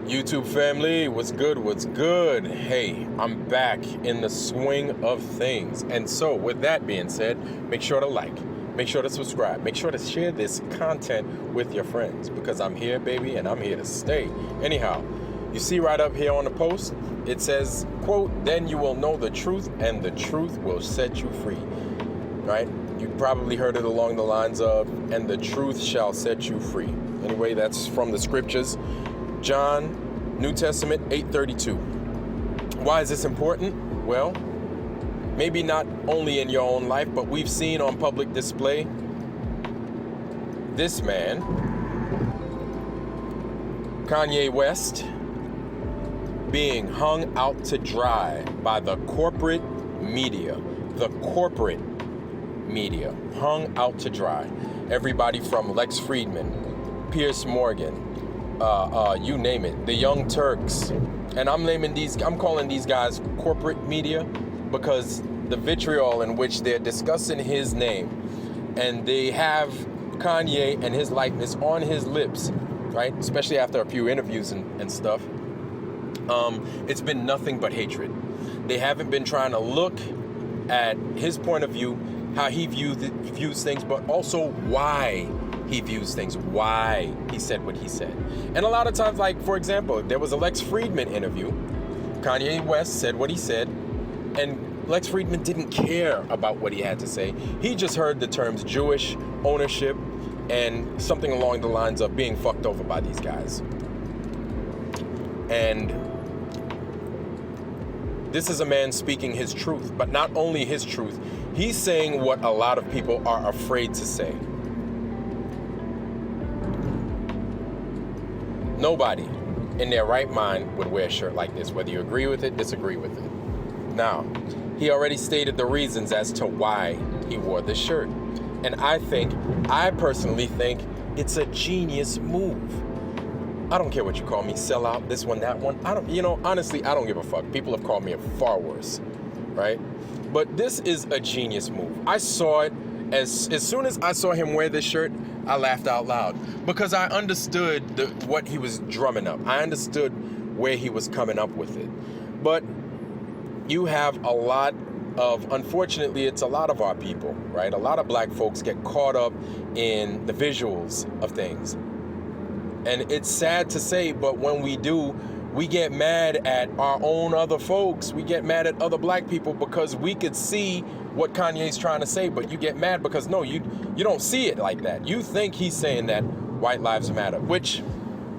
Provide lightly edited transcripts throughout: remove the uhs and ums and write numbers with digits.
YouTube family, what's good, what's good? Hey, I'm back in the swing of things. And so, with that being said, make sure to like, make sure to subscribe, make sure to share this content with your friends, because I'm here, baby, and I'm here to stay. Anyhow, you see right up here on the post, it says, quote, "Then you will know the truth, and the truth will set you free." Right? You probably heard it along the lines of, "And the truth shall set you free." Anyway, that's from the scriptures. John, New Testament 8:32. Why is this important? Well, maybe not only in your own life, but we've seen on public display this man, Kanye West, being hung out to dry by the corporate media. The corporate media, hung out to dry. Everybody from Lex Friedman, Piers Morgan, you name it, the Young Turks. And I'm calling these guys corporate media because the vitriol in which they're discussing his name, and they have Kanye and his likeness on his lips, right? Especially after a few interviews and stuff. It's been nothing but hatred. They haven't been trying to look at his point of view, how he views things, but also why he views things, why he said what he said. And a lot of times, like, for example, there was a Lex Friedman interview. Kanye West said what he said, and Lex Friedman didn't care about what he had to say. He just heard the terms Jewish ownership and something along the lines of being fucked over by these guys. And this is a man speaking his truth, but not only his truth, he's saying what a lot of people are afraid to say. Nobody in their right mind would wear a shirt like this, whether you agree with it, disagree with it. Now, he already stated the reasons as to why he wore this shirt. And I personally think it's a genius move. I don't care what you call me, sell out, this one, that one. Honestly, I don't give a fuck. People have called me far worse, right? But this is a genius move. I saw it as soon as I saw him wear this shirt, I laughed out loud because I understood what he was drumming up. I understood where he was coming up with it. But you have unfortunately, it's a lot of our people, right? A lot of black folks get caught up in the visuals of things. And it's sad to say, but when we do, we get mad at our own other folks. We get mad at other black people because we could see what Kanye's trying to say, but you get mad because no, you don't see it like that. You think he's saying that white lives matter, which,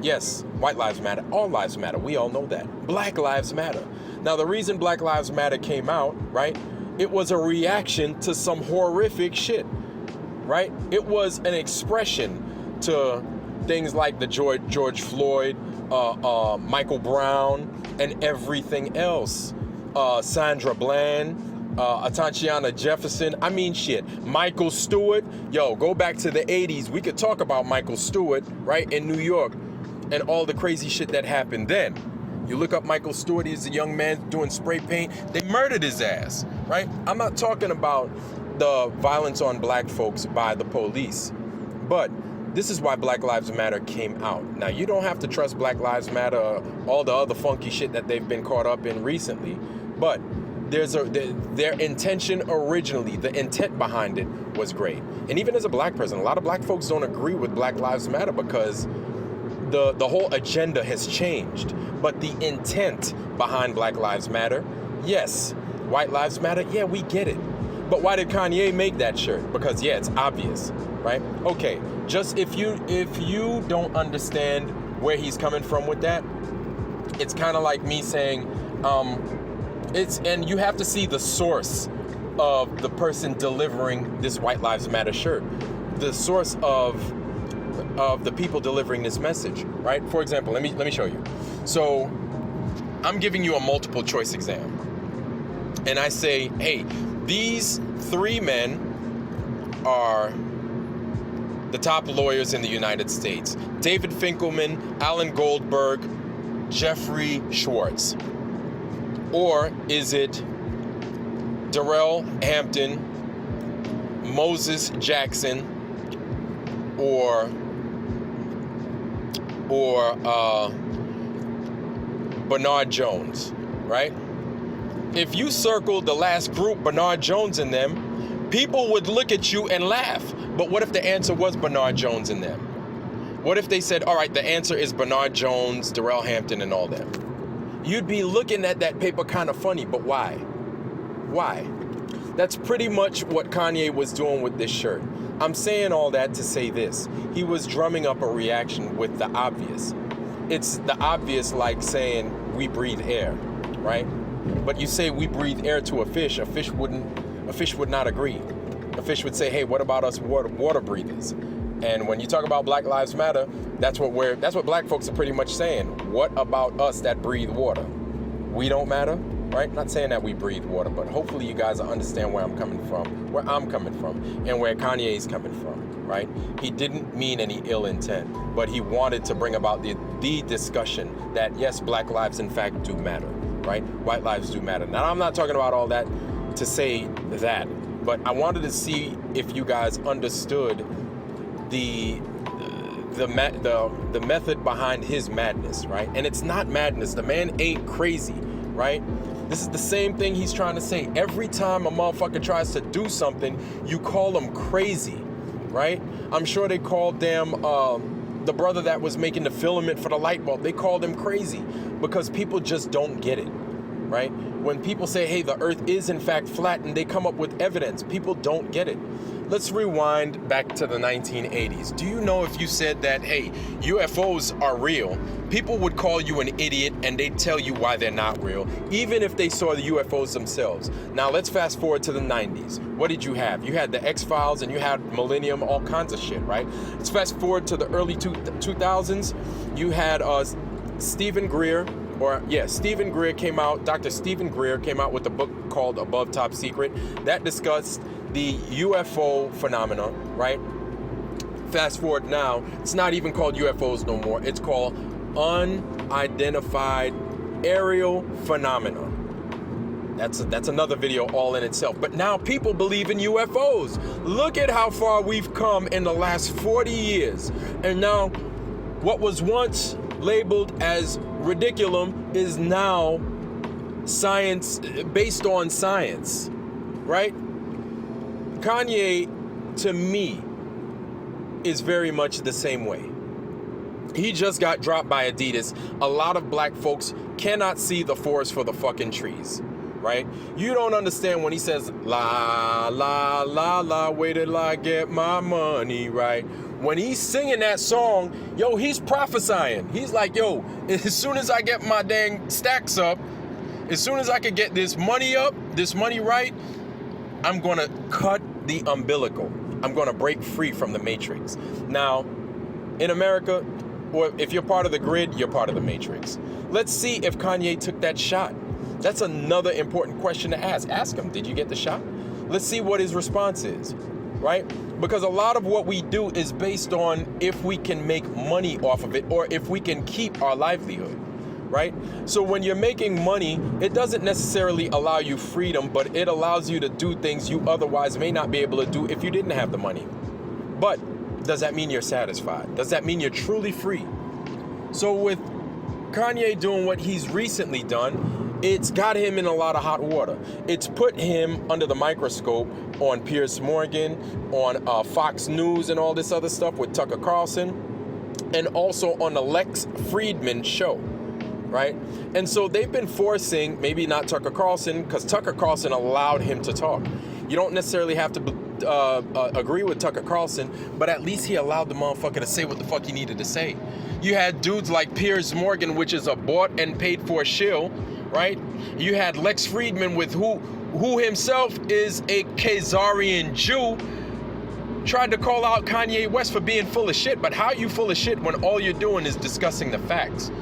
yes, white lives matter, all lives matter. We all know that. Black lives matter. Now, the reason Black Lives Matter came out, right, it was a reaction to some horrific shit, right? It was an expression to things like the George Floyd, Michael Brown, and everything else. Sandra Bland, Atatiana Jefferson. I mean, shit. Michael Stewart. Yo, go back to the 80s. We could talk about Michael Stewart, right, in New York, and all the crazy shit that happened then. You look up Michael Stewart, he's a young man doing spray paint. They murdered his ass, right? I'm not talking about the violence on black folks by the police, but this is why Black Lives Matter came out. Now, you don't have to trust Black Lives Matter, all the other funky shit that they've been caught up in recently, but their intention originally, the intent behind it was great. And even as a black person, a lot of black folks don't agree with Black Lives Matter because the whole agenda has changed. But the intent behind Black Lives Matter, yes. White Lives Matter, yeah, we get it. But why did Kanye make that shirt? Because, yeah, it's obvious, right? Okay, just if you don't understand where he's coming from with that, it's kind of like me saying, and you have to see the source of the person delivering this White Lives Matter shirt, the source of the people delivering this message, right? For example, let me show you. So I'm giving you a multiple choice exam, and I say, hey, these three men are the top lawyers in the United States: David Finkelman, Alan Goldberg, Jeffrey Schwartz. Or is it Darrell Hampton, Moses Jackson, or Bernard Jones, right? If you circled the last group, Bernard Jones in them, people would look at you and laugh. But what if the answer was Bernard Jones in them? What if they said, all right, the answer is Bernard Jones, Darrell Hampton, and all them? You'd be looking at that paper kind of funny, but why? Why? That's pretty much what Kanye was doing with this shirt. I'm saying all that to say this. He was drumming up a reaction with the obvious. It's the obvious, like saying we breathe air, right? But you say we breathe air to a fish would not agree. A fish would say, hey, what about us water breathers? And when you talk about Black Lives Matter, that's what black folks are pretty much saying. What about us that breathe water? We don't matter, right? Not saying that we breathe water, but hopefully you guys understand where I'm coming from, and where Kanye's coming from, right? He didn't mean any ill intent, but he wanted to bring about the discussion that yes, black lives in fact do matter, right? White lives do matter. Now, I'm not talking about all that to say that, but I wanted to see if you guys understood the method behind his madness, right? And it's not madness. The man ain't crazy, right? This is the same thing he's trying to say. Every time a motherfucker tries to do something, you call him crazy, right? I'm sure they called the brother that was making the filament for the light bulb, they called him crazy because people just don't get it, right? When people say, hey, the earth is in fact flat and they come up with evidence, people don't get it. Let's rewind back to the 1980s. Do you know if you said that, hey, UFOs are real, people would call you an idiot and they'd tell you why they're not real, even if they saw the UFOs themselves. Now let's fast forward to the 90s. What did you have? You had the X-Files and you had Millennium, all kinds of shit, right? Let's fast forward to the early 2000s. You had Stephen Greer came out, Dr. Stephen Greer came out with a book called Above Top Secret that discussed the UFO phenomena, right? Fast forward now, it's not even called UFOs no more. It's called unidentified aerial phenomena. That's another video all in itself. But now people believe in UFOs. Look at how far we've come in the last 40 years. And now what was once labeled as ridiculum is now science, based on science, right? Kanye, to me, is very much the same way. He just got dropped by Adidas. A lot of black folks cannot see the forest for the fucking trees, right? You don't understand when he says, la, la, la, la, wait till I get my money, right? When he's singing that song, yo, he's prophesying. He's like, yo, as soon as I get my dang stacks up, as soon as I can get this money up, this money right, I'm gonna cut the umbilical. I'm gonna break free from the matrix. Now, in America, or if you're part of the grid, you're part of the matrix. Let's see if Kanye took that shot. That's another important question to ask. Ask him, did you get the shot? Let's see what his response is, right? Because a lot of what we do is based on if we can make money off of it or if we can keep our livelihood, right? So when you're making money, it doesn't necessarily allow you freedom, but it allows you to do things you otherwise may not be able to do if you didn't have the money. But does that mean you're satisfied? Does that mean you're truly free? So with Kanye doing what he's recently done, it's got him in a lot of hot water. It's put him under the microscope on Piers Morgan, on Fox News and all this other stuff with Tucker Carlson, and also on the Lex Friedman show, right? And so they've been forcing, maybe not Tucker Carlson, because Tucker Carlson allowed him to talk. You don't necessarily have to agree with Tucker Carlson, but at least he allowed the motherfucker to say what the fuck he needed to say. You had dudes like Piers Morgan, which is a bought and paid for shill, right? You had Lex Friedman, with who himself is a Khazarian Jew, tried to call out Kanye West for being full of shit. But how are you full of shit when all you're doing is discussing the facts?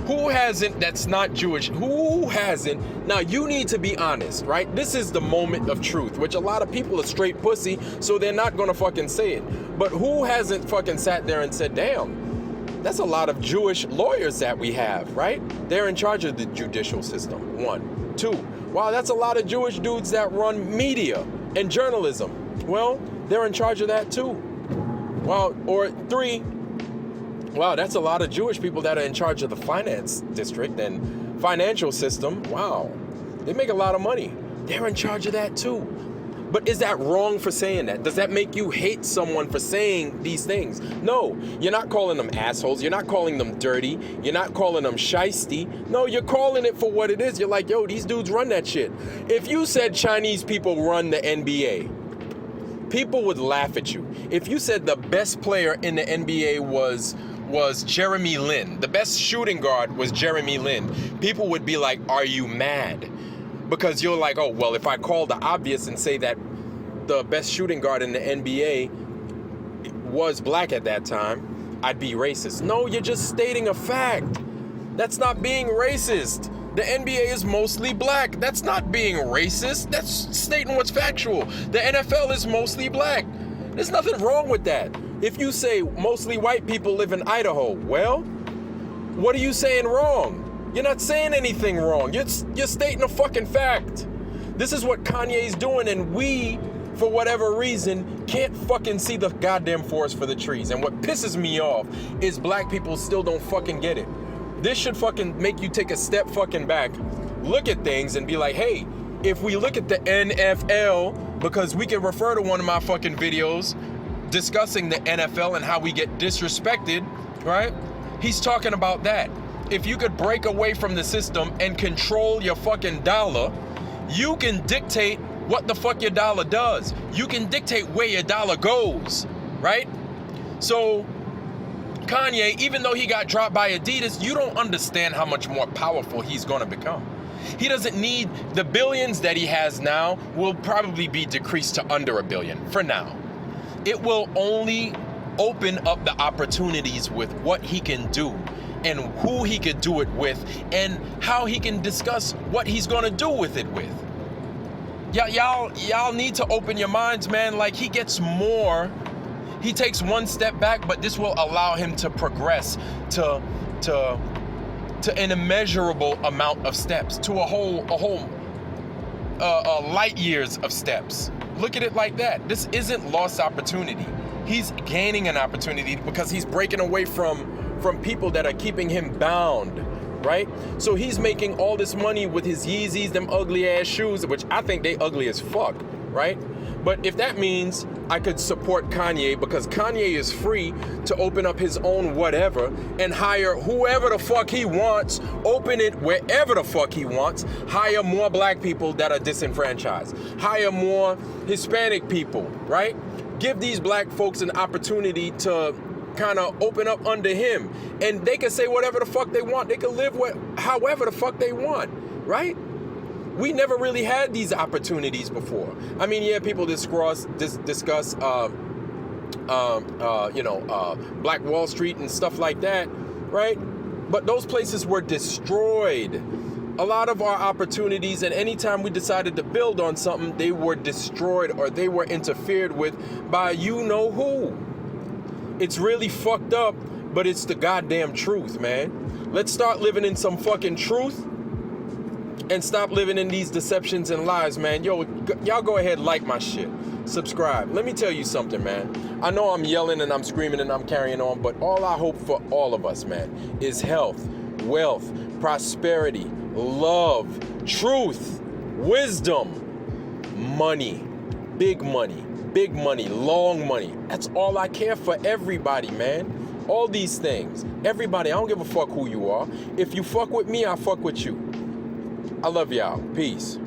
Who hasn't, that's not Jewish, who hasn't? Now you need to be honest, right? This is the moment of truth, which a lot of people are straight pussy, so they're not gonna fucking say it. But who hasn't fucking sat there and said, damn, that's a lot of Jewish lawyers that we have, right? They're in charge of the judicial system, 1. 2, wow, that's a lot of Jewish dudes that run media and journalism. Well, they're in charge of that too. Well, or 3, Wow, that's a lot of Jewish people that are in charge of the finance district and financial system. Wow, they make a lot of money. They're in charge of that too. But is that wrong for saying that? Does that make you hate someone for saying these things? No, you're not calling them assholes. You're not calling them dirty. You're not calling them shiesty. No, you're calling it for what it is. You're like, yo, these dudes run that shit. If you said Chinese people run the NBA, people would laugh at you. If you said the best player in the NBA was Jeremy Lin, the best shooting guard was Jeremy Lin, people would be like, are you mad? Because you're like, oh, well, if I call the obvious and say that the best shooting guard in the NBA was black at that time, I'd be racist. No, you're just stating a fact. That's not being racist. The NBA is mostly black. That's not being racist. That's stating what's factual. The NFL is mostly black. There's nothing wrong with that. If you say mostly white people live in Idaho, well, what are you saying wrong? You're not saying anything wrong. You're stating a fucking fact. This is what Kanye's doing, and we, for whatever reason, can't fucking see the goddamn forest for the trees. And what pisses me off is black people still don't fucking get it. This should fucking make you take a step fucking back, look at things and be like, hey, if we look at the NFL, because we can refer to one of my fucking videos discussing the NFL and how we get disrespected, right? He's talking about that. If you could break away from the system and control your fucking dollar, you can dictate what the fuck your dollar does. You can dictate where your dollar goes, right? So Kanye, even though he got dropped by Adidas, you don't understand how much more powerful he's gonna become. He doesn't need the billions that he has now will probably be decreased to under $1 billion for now. It will only open up the opportunities with what he can do and who he could do it with and how he can discuss what he's gonna do with it with. Y'all need to open your minds, man. Like, he gets more. He takes one step back, but this will allow him to progress to an immeasurable amount of steps, to a whole light years of steps. Look at it like that. This isn't lost opportunity. He's gaining an opportunity because he's breaking away from people that are keeping him bound, right? So he's making all this money with his Yeezys, them ugly ass shoes, which I think they ugly as fuck, right? But if that means I could support Kanye because Kanye is free to open up his own whatever and hire whoever the fuck he wants, open it wherever the fuck he wants, hire more black people that are disenfranchised, hire more Hispanic people, right? Give these black folks an opportunity to kind of open up under him, and they can say whatever the fuck they want. They can live however the fuck they want, right? We never really had these opportunities before. I mean, yeah, people discuss Black Wall Street and stuff like that, right? But those places were destroyed. A lot of our opportunities, and anytime we decided to build on something, they were destroyed or they were interfered with by you know who. It's really fucked up, but it's the goddamn truth, man. Let's start living in some fucking truth and stop living in these deceptions and lies, man. Yo, y'all go ahead, like my shit. Subscribe. Let me tell you something, man. I know I'm yelling and I'm screaming and I'm carrying on, but all I hope for all of us, man, is health, wealth, prosperity, love, truth, wisdom, money, big money, long money. That's all I care for everybody, man. All these things. Everybody, I don't give a fuck who you are. If you fuck with me, I fuck with you. I love y'all. Peace.